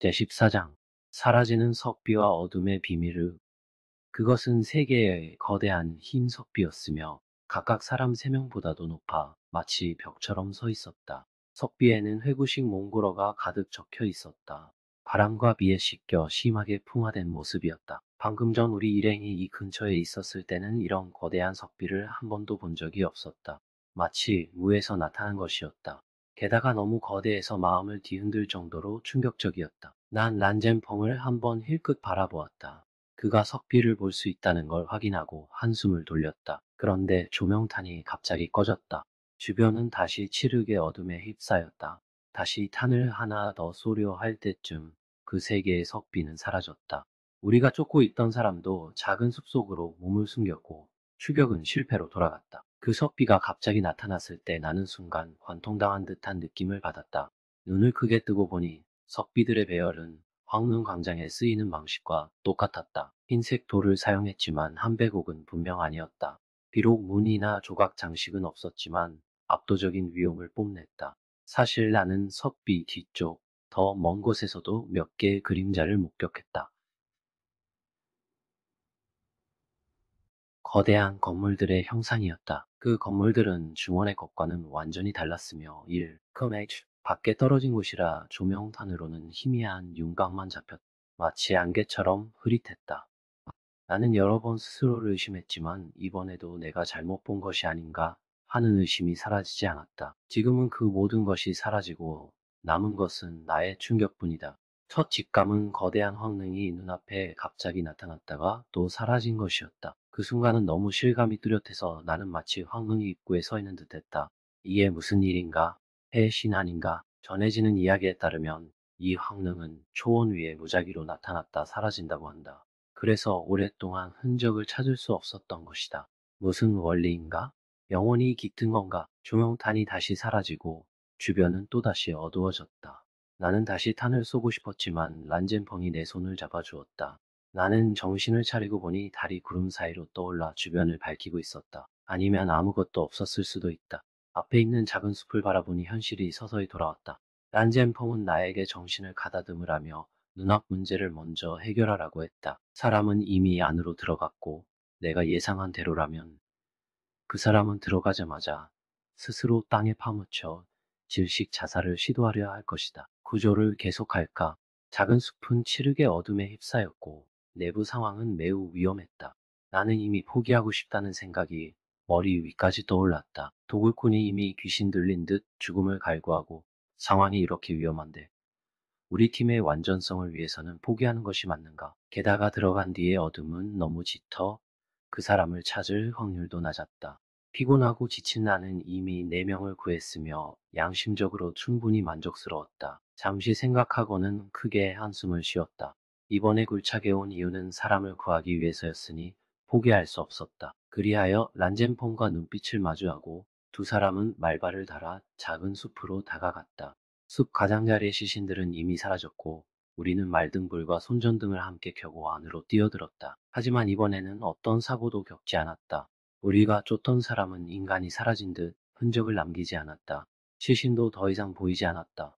제14장 사라지는 석비와 어둠의 비밀을. 그것은 세 개의 거대한 흰 석비였으며 각각 사람 3명보다도 높아 마치 벽처럼 서 있었다. 석비에는 회구식 몽골어가 가득 적혀 있었다. 바람과 비에 씻겨 심하게 풍화된 모습이었다. 방금 전 우리 일행이 이 근처에 있었을 때는 이런 거대한 석비를 한 번도 본 적이 없었다. 마치 무에서 나타난 것이었다. 게다가 너무 거대해서 마음을 뒤흔들 정도로 충격적이었다. 난 란젠펑을 한번 힐끗 바라보았다. 그가 석비를 볼 수 있다는 걸 확인하고 한숨을 돌렸다. 그런데 조명탄이 갑자기 꺼졌다. 주변은 다시 칠흑의 어둠에 휩싸였다. 다시 탄을 하나 더 쏘려 할 때쯤 그 세 개의 석비는 사라졌다. 우리가 쫓고 있던 사람도 작은 숲속으로 몸을 숨겼고 추격은 실패로 돌아갔다. 그 석비가 갑자기 나타났을 때 나는 순간 관통당한 듯한 느낌을 받았다. 눈을 크게 뜨고 보니 석비들의 배열은 황릉 광장에 쓰이는 방식과 똑같았다. 흰색 돌을 사용했지만 한백옥은 분명 아니었다. 비록 무늬나 조각 장식은 없었지만 압도적인 위용을 뽐냈다. 사실 나는 석비 뒤쪽 더 먼 곳에서도 몇 개의 그림자를 목격했다. 거대한 건물들의 형상이었다. 그 건물들은 중원의 것과는 완전히 달랐으며 1km 밖에 떨어진 곳이라 조명탄으로는 희미한 윤곽만 잡혔다. 마치 안개처럼 흐릿했다. 나는 여러 번 스스로를 의심했지만 이번에도 내가 잘못 본 것이 아닌가 하는 의심이 사라지지 않았다. 지금은 그 모든 것이 사라지고 남은 것은 나의 충격뿐이다. 첫 직감은 거대한 황릉이 눈앞에 갑자기 나타났다가 또 사라진 것이었다. 그 순간은 너무 실감이 뚜렷해서 나는 마치 황릉 입구에 서 있는 듯했다. 이게 무슨 일인가? 해신 아닌가? 전해지는 이야기에 따르면 이 황릉은 초원 위에 무작위로 나타났다 사라진다고 한다. 그래서 오랫동안 흔적을 찾을 수 없었던 것이다. 무슨 원리인가? 영원히 깃든 건가? 조명탄이 다시 사라지고 주변은 또다시 어두워졌다. 나는 다시 탄을 쏘고 싶었지만 란젠펑이 내 손을 잡아주었다. 나는 정신을 차리고 보니 달이 구름 사이로 떠올라 주변을 밝히고 있었다. 아니면 아무것도 없었을 수도 있다. 앞에 있는 작은 숲을 바라보니 현실이 서서히 돌아왔다. 란젠펑은 나에게 정신을 가다듬으라며 눈앞 문제를 먼저 해결하라고 했다. 사람은 이미 안으로 들어갔고 내가 예상한 대로라면 그 사람은 들어가자마자 스스로 땅에 파묻혀 질식 자살을 시도하려 할 것이다. 구조를 계속할까? 작은 숲은 칠흑의 어둠에 휩싸였고 내부 상황은 매우 위험했다. 나는 이미 포기하고 싶다는 생각이 머리 위까지 떠올랐다. 도굴꾼이 이미 귀신 들린 듯 죽음을 갈구하고 상황이 이렇게 위험한데 우리 팀의 완전성을 위해서는 포기하는 것이 맞는가? 게다가 들어간 뒤의 어둠은 너무 짙어 그 사람을 찾을 확률도 낮았다. 피곤하고 지친 나는 이미 4명을 구했으며 양심적으로 충분히 만족스러웠다. 잠시 생각하고는 크게 한숨을 쉬었다. 이번에 굴착해 온 이유는 사람을 구하기 위해서였으니 포기할 수 없었다. 그리하여 란젠폰과 눈빛을 마주하고 두 사람은 말발을 달아 작은 숲으로 다가갔다. 숲 가장자리의 시신들은 이미 사라졌고 우리는 말등불과 손전등을 함께 켜고 안으로 뛰어들었다. 하지만 이번에는 어떤 사고도 겪지 않았다. 우리가 쫓던 사람은 인간이 사라진 듯 흔적을 남기지 않았다. 시신도 더 이상 보이지 않았다.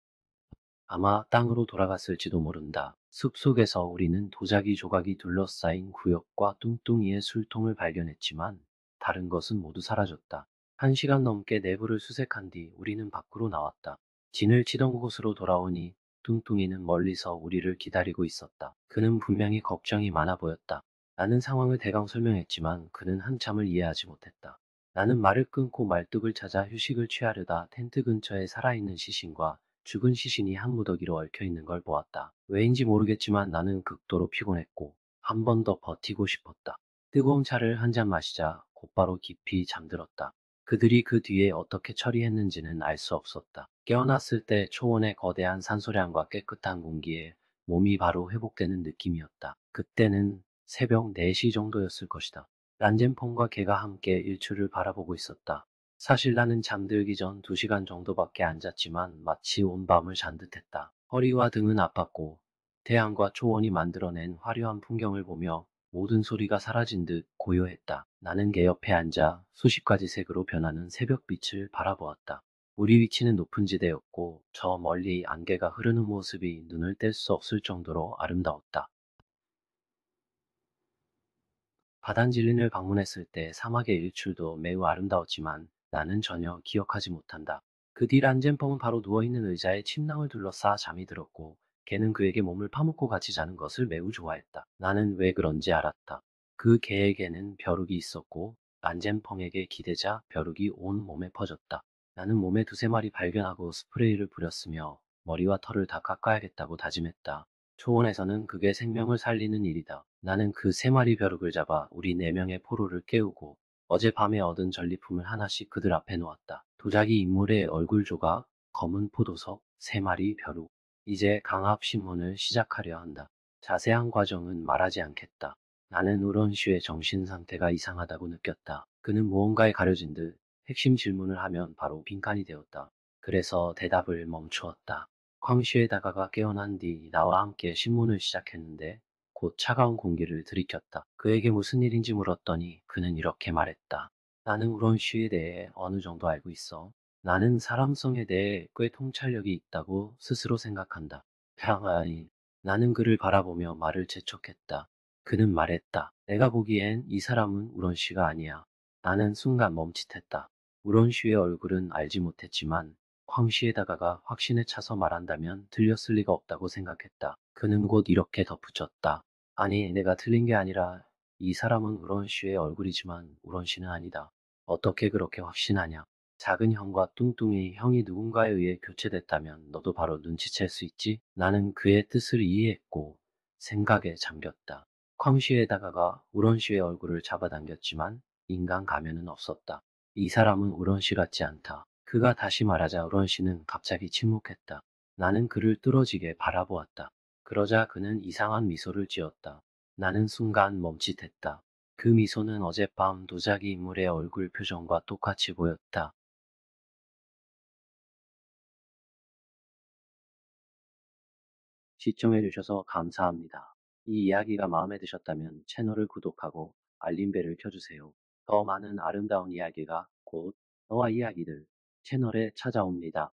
아마 땅으로 돌아갔을지도 모른다. 숲속에서 우리는 도자기 조각이 둘러싸인 구역과 뚱뚱이의 술통을 발견했지만 다른 것은 모두 사라졌다. 1시간 넘게 내부를 수색한 뒤 우리는 밖으로 나왔다. 진을 치던 곳으로 돌아오니 뚱뚱이는 멀리서 우리를 기다리고 있었다. 그는 분명히 걱정이 많아 보였다. 나는 상황을 대강 설명했지만 그는 한참을 이해하지 못했다. 나는 말을 끊고 말뚝을 찾아 휴식을 취하려다 텐트 근처에 살아있는 시신과 죽은 시신이 한 무더기로 얽혀 있는 걸 보았다. 왜인지 모르겠지만 나는 극도로 피곤했고 한 번 더 버티고 싶었다. 뜨거운 차를 한 잔 마시자 곧바로 깊이 잠들었다. 그들이 그 뒤에 어떻게 처리했는지는 알 수 없었다. 깨어났을 때 초원의 거대한 산소량과 깨끗한 공기에 몸이 바로 회복되는 느낌이었다. 그때는 새벽 4시 정도였을 것이다. 란젠폰과 걔가 함께 일출을 바라보고 있었다. 사실 나는 잠들기 전 2시간 정도밖에 안 잤지만 마치 온 밤을 잔 듯했다. 허리와 등은 아팠고 태양과 초원이 만들어낸 화려한 풍경을 보며 모든 소리가 사라진 듯 고요했다. 나는 걔 옆에 앉아 수십 가지 색으로 변하는 새벽빛을 바라보았다. 우리 위치는 높은 지대였고 저 멀리 안개가 흐르는 모습이 눈을 뗄 수 없을 정도로 아름다웠다. 바단질린을 방문했을 때 사막의 일출도 매우 아름다웠지만 나는 전혀 기억하지 못한다. 그 뒤 란젠펑은 바로 누워있는 의자에 침낭을 둘러싸 잠이 들었고 걔는 그에게 몸을 파묻고 같이 자는 것을 매우 좋아했다. 나는 왜 그런지 알았다. 그 개에게는 벼룩이 있었고 란젠펑에게 기대자 벼룩이 온 몸에 퍼졌다. 나는 몸에 두세 마리 발견하고 스프레이를 뿌렸으며 머리와 털을 다 깎아야겠다고 다짐했다. 초원에서는 그게 생명을 살리는 일이다. 나는 그 세 마리 벼룩을 잡아 우리 네 명의 포로를 깨우고 어젯밤에 얻은 전리품을 하나씩 그들 앞에 놓았다. 도자기 인물의 얼굴 조각, 검은 포도석, 세 마리 벼룩. 이제 강압신문을 시작하려 한다. 자세한 과정은 말하지 않겠다. 나는 우런슈의 정신 상태가 이상하다고 느꼈다. 그는 무언가에 가려진 듯 핵심 질문을 하면 바로 빈칸이 되었다. 그래서 대답을 멈추었다. 광시에 다가가 깨어난 뒤 나와 함께 신문을 시작했는데 곧 차가운 공기를 들이켰다. 그에게 무슨 일인지 물었더니 그는 이렇게 말했다. 나는 우런쉬에 대해 어느 정도 알고 있어. 나는 사람성에 대해 꽤 통찰력이 있다고 스스로 생각한다. 아니, 나는 그를 바라보며 말을 재촉했다. 그는 말했다. 내가 보기엔 이 사람은 우런쉬가 아니야. 나는 순간 멈칫했다. 우런쉬의 얼굴은 알지 못했지만 황씨에 다가가 확신에 차서 말한다면 들렸을 리가 없다고 생각했다. 그는 곧 이렇게 덧붙였다. 아니, 내가 틀린 게 아니라 이 사람은 우런 씨의 얼굴이지만 우런 씨는 아니다. 어떻게 그렇게 확신하냐? 작은 형과 뚱뚱이 형이 누군가에 의해 교체됐다면 너도 바로 눈치챌 수 있지? 나는 그의 뜻을 이해했고 생각에 잠겼다. 쾅씨에 다가가 우런 씨의 얼굴을 잡아당겼지만 인간 가면은 없었다. 이 사람은 우런 씨 같지 않다. 그가 다시 말하자 우런 씨는 갑자기 침묵했다. 나는 그를 뚫어지게 바라보았다. 그러자 그는 이상한 미소를 지었다. 나는 순간 멈칫했다. 그 미소는 어젯밤 도자기 인물의 얼굴 표정과 똑같이 보였다. 시청해주셔서 감사합니다. 이 이야기가 마음에 드셨다면 채널을 구독하고 알림벨을 켜주세요. 더 많은 아름다운 이야기가 곧 너와 이야기들 채널에 찾아옵니다.